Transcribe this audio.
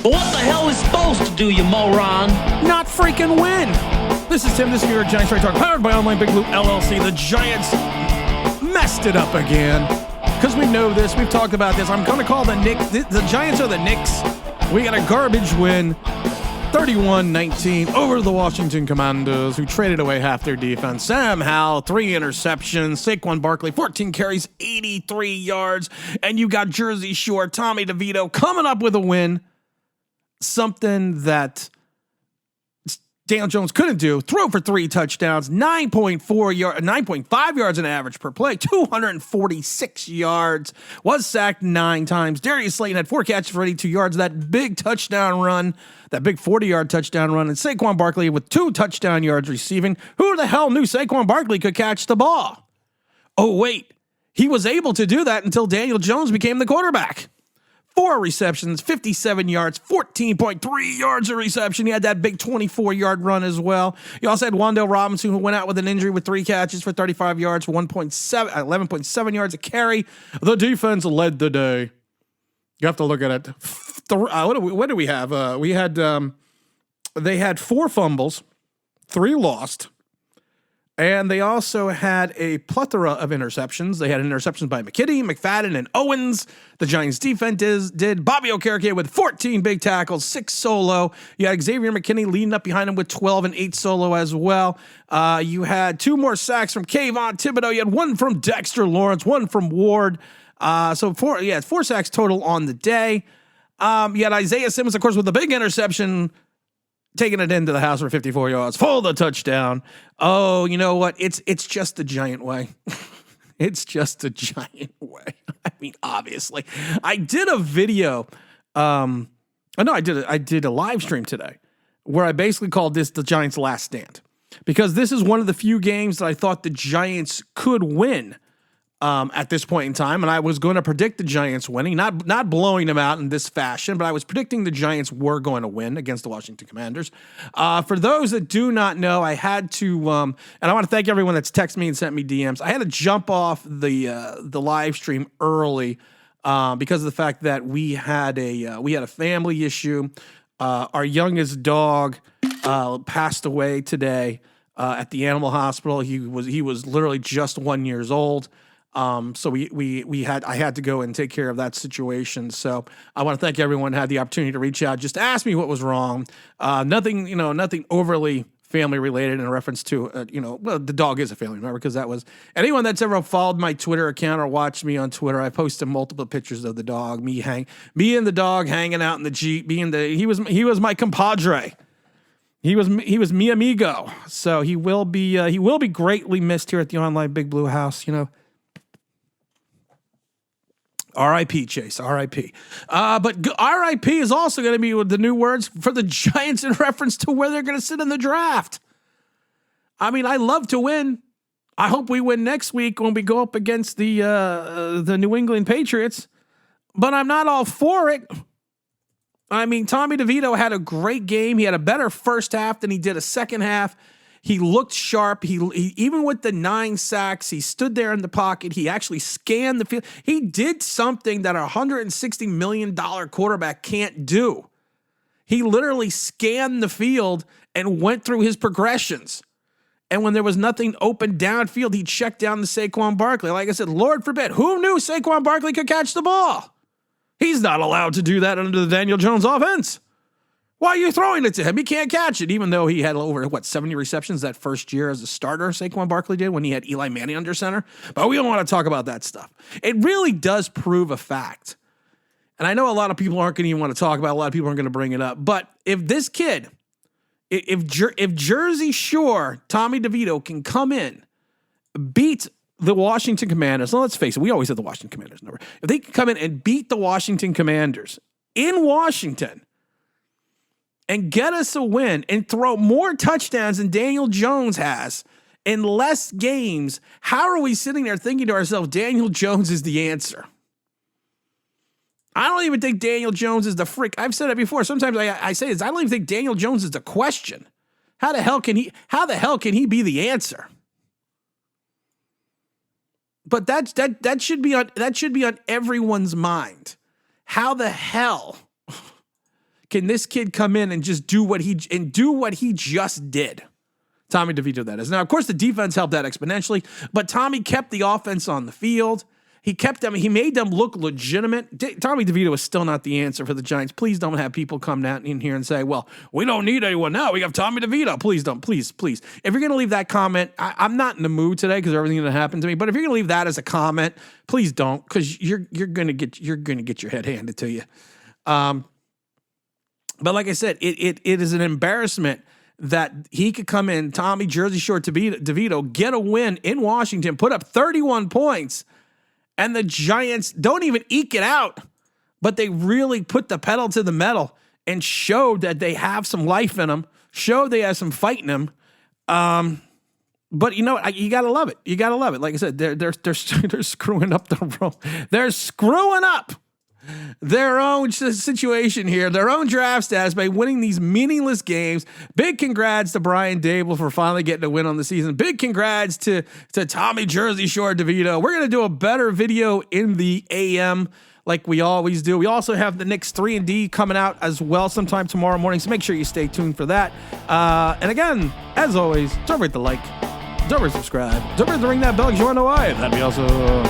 Well, what the hell is supposed to do, you moron? Not freaking win. This is Tim. This is New York Giants Straight Talk, powered by Online Big Blue LLC. The Giants messed it up again. Because we know this. We've talked about this. I'm going to call the Knicks. The Giants are the Knicks. We got a garbage win. 31-19 over the Washington Commanders, who traded away half their defense. Sam Howell, 3 interceptions. Saquon Barkley, 14 carries, 83 yards. And you got Jersey Shore, Tommy DeVito coming up with a win. Something that Daniel Jones couldn't do. Throw for 3 touchdowns, 9.5 yards an average per play, 246 yards, was sacked 9 times. Darius Slayton had 4 catches for 82 yards. That big touchdown run, that big 40-yard touchdown run, and Saquon Barkley with 2 touchdown yards receiving. Who the hell knew Saquon Barkley could catch the ball? Oh, wait. He was able to do that until Daniel Jones became the quarterback. 4 receptions, 57 yards, 14.3 yards a reception. He had that big 24-yard run as well. You also had Wan'Dale Robinson, who went out with an injury with 3 catches for 35 yards, 11.7 yards a carry. The defense led the day. You have to look at it. What do we have? They had 4 fumbles, 3 lost. And they also had a plethora of interceptions. They had interceptions by McKinney, McFadden, and Owens. The Giants' defense did. Bobby Okereke with 14 big tackles, 6 solo. You had Xavier McKinney leading up behind him with 12 and 8 solo as well. You had 2 more sacks from Kayvon Thibodeau. You had 1 from Dexter Lawrence, 1 from Ward. So 4 sacks total on the day. You had Isaiah Simmons, of course, with the big interception, taking it into the house for 54 yards for the touchdown. Oh, you know what? It's just the Giant way. It's just the Giant way. I mean, obviously. I did a video. I did a live stream today where I basically called this the Giants' last stand. Because this is one of the few games that I thought the Giants could win at this point in time, and I was going to predict the Giants winning, not blowing them out in this fashion, but I was predicting the Giants were going to win against the Washington Commanders. For those that do not know, I had to, and I want to thank everyone that's texted me and sent me DMs. I had to jump off the live stream early because of the fact that we had a family issue. Our youngest dog passed away today at the animal hospital. He was literally just 1 year old. So I had to go and take care of that situation. So I want to thank everyone who had the opportunity to reach out, just ask me what was wrong. Nothing overly family related in reference to, the dog is a family member, because that was anyone that's ever followed my Twitter account or watched me on Twitter. I posted multiple pictures of the dog, me and the dog hanging out in the Jeep, he was my compadre. He was mi amigo. So he will be greatly missed here at the Online Big Blue House, R.I.P. Chase, R.I.P. But R.I.P. is also going to be with the new words for the Giants in reference to where they're going to sit in the draft. I mean, I love to win. I hope we win next week when we go up against the New England Patriots. But I'm not all for it. I mean, Tommy DeVito had a great game. He had a better first half than he did a second half. He looked sharp. He even with the 9 sacks, he stood there in the pocket. He actually scanned the field. He did something that a $160 million quarterback can't do. He literally scanned the field and went through his progressions. And when there was nothing open downfield, he checked down to Saquon Barkley. Like I said, Lord forbid, who knew Saquon Barkley could catch the ball? He's not allowed to do that under the Daniel Jones offense. Why are you throwing it to him? He can't catch it, even though he had over, 70 receptions that first year as a starter, Saquon Barkley did, when he had Eli Manning under center. But we don't want to talk about that stuff. It really does prove a fact. And I know a lot of people aren't going to even want to talk about it. A lot of people aren't going to bring it up. But if this kid, if Jersey Shore, Tommy DeVito can come in, beat the Washington Commanders. Now, let's face it, we always have the Washington Commanders number. If they can come in and beat the Washington Commanders in Washington, and get us a win and throw more touchdowns than Daniel Jones has in less games, how are we sitting there thinking to ourselves, Daniel Jones is the answer? I don't even think Daniel Jones is the freak. I've said it before. Sometimes I say this. I don't even think Daniel Jones is the question. How the hell can he be the answer? But that should be on everyone's mind. How the hell can this kid come in and just do what he just did? Tommy DeVito, that is. Now, of course, the defense helped that exponentially, but Tommy kept the offense on the field. He kept them. He made them look legitimate. Tommy DeVito is still not the answer for the Giants. Please don't have people come down in here and say, well, we don't need anyone now. We have Tommy DeVito. Please don't. Please. If you're going to leave that comment, I'm not in the mood today because everything that happened to me. But if you're going to leave that as a comment, please don't, because you're going to get your head handed to you. But like I said, it is an embarrassment that he could come in, Tommy Jersey Shore DeVito, get a win in Washington, put up 31 points. And the Giants don't even eke it out, but they really put the pedal to the metal and showed that they have some life in them, showed they have some fight in them. But you know what? You gotta love it. You gotta love it. Like I said, they're screwing up the road. They're screwing up their own situation here, their own draft status by winning these meaningless games. Big congrats to Brian Dable for finally getting a win on the season. Big congrats to Tommy Jersey Shore DeVito. We're going to do a better video in the AM like we always do. We also have the Knicks 3-and-D coming out as well sometime tomorrow morning, so make sure you stay tuned for that. And again, as always, don't forget to like, don't forget to subscribe, don't forget to ring that bell because you want to know why. That'd be also